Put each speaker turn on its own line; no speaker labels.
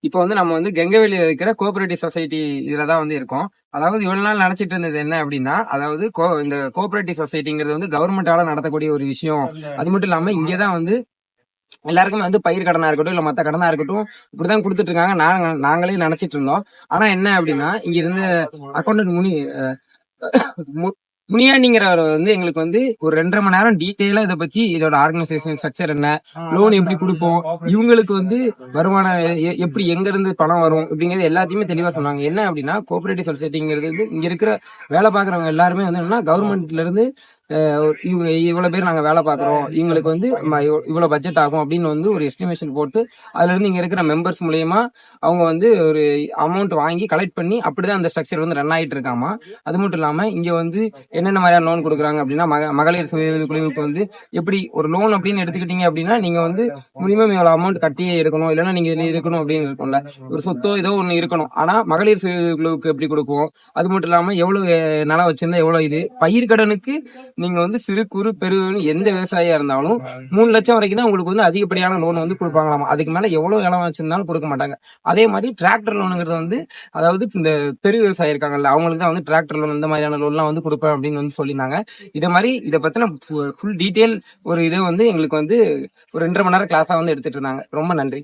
இப்போ வந்து நம்ம வந்து கெங்கவேலியில இருக்கிற கோஆபரேட்டிவ் சொசைட்டி இதுலதான் வந்து இருக்கோம். அதாவது இவ்வளவு நாள் நினைச்சிட்டு இருந்தது என்ன அப்படின்னா, அதாவது இந்த கோஆபரேட்டிவ் சொசைட்டிங்கிறது வந்து கவர்மெண்டால நடத்தக்கூடிய ஒரு விஷயம். அது மட்டும் இல்லாம இங்கதான் வந்து எல்லாருக்குமே வந்து பயிர் கடனா இருக்கட்டும் இல்ல மத்த கடனா இருக்கட்டும் இப்படிதான் கொடுத்துட்டு இருக்காங்க. நாங்களே நினைச்சிட்டு இருந்தோம். ஆனா என்ன அப்படின்னா இங்க இருந்த அக்கௌண்டன்ட் முனியாண்டிங்கிறவர் வந்து எங்களுக்கு வந்து ஒரு 2.5 மணி நேரம் டீட்டெயிலா இதை பத்தி இதோட ஆர்கனைசேஷன் ஸ்ட்ரக்சர் என்ன, லோன் எப்படி கொடுப்போம், இவங்களுக்கு வந்து வருமானம் எப்படி எங்க இருந்து பணம் வரும் அப்படிங்கிறது எல்லாத்தையுமே தெளிவா சொன்னாங்க. என்ன அப்படின்னா கோஆபரேட்டிவ் சொசைட்டிங்கிறது வந்து இங்க இருக்கிற வேலை பாக்குறவங்க எல்லாருமே வந்து என்னன்னா கவர்மெண்ட்ல இருந்து இவங்க இவ்வளவு பேர் நாங்க வேலை பாக்குறோம், இவங்களுக்கு வந்து இவ்வளவு பட்ஜெட் ஆகும் அப்படின்னு வந்து ஒரு எஸ்டிமேஷன் போட்டு அதுல இருந்து இங்க இருக்கிற மெம்பர்ஸ் மூலியமா அவங்க வந்து ஒரு அமௌண்ட் வாங்கி கலெக்ட் பண்ணி அப்படிதான் அந்த ஸ்ட்ரக்சர் வந்து ரன் ஆயிட்டு இருக்காமா. அது மட்டும் இல்லாம இங்க வந்து என்னென்ன மாதிரியான லோன் கொடுக்குறாங்க அப்படின்னா மகளிர் சுய உதவி குழுவுக்கு வந்து எப்படி ஒரு லோன் அப்படின்னு எடுத்துக்கிட்டீங்க அப்படின்னா நீங்க வந்து மினிமம் இவ்வளவு அமௌண்ட் கட்டியே எடுக்கணும், இல்லைன்னா நீங்க இதுல இருக்கணும் அப்படின்னு இருக்கும்ல, ஒரு சொத்தோ ஏதோ ஒண்ணு இருக்கணும். ஆனா மகளிர் சுய உதவி குழுவுக்கு எப்படி கொடுக்கும், அது மட்டும் இல்லாம எவ்வளவு நிலம் வச்சிருந்தா எவ்வளவு இது பயிர் கடனுக்கு நீங்க வந்து சிறு குறு பெரு எந்த விவசாயியா இருந்தாலும் 3 லட்சம் வரைக்கும் தான் உங்களுக்கு வந்து அதிகப்படியான லோன் வந்து கொடுப்பாங்களாமா. அதுக்கு மேல எவ்வளவு இடம் வச்சிருந்தாலும் கொடுக்க மாட்டாங்க. அதே மாதிரி டிராக்டர் லோனுங்கிறது வந்து அதாவது இந்த பெரு விவசாயி இருக்காங்கல்ல அவங்களுக்கு தான் வந்து டிராக்டர் லோன் இந்த மாதிரியான லோன்லாம் வந்து கொடுப்பேன் அப்படின்னு வந்து சொல்லியிருந்தாங்க. இதை மாதிரி இதை பத்தின ஃபுல் டீட்டெயில் ஒரு இதை வந்து எங்களுக்கு வந்து ஒரு 2.5 மணி நேரம் கிளாஸா வந்து எடுத்துட்டு இருந்தாங்க. ரொம்ப நன்றி.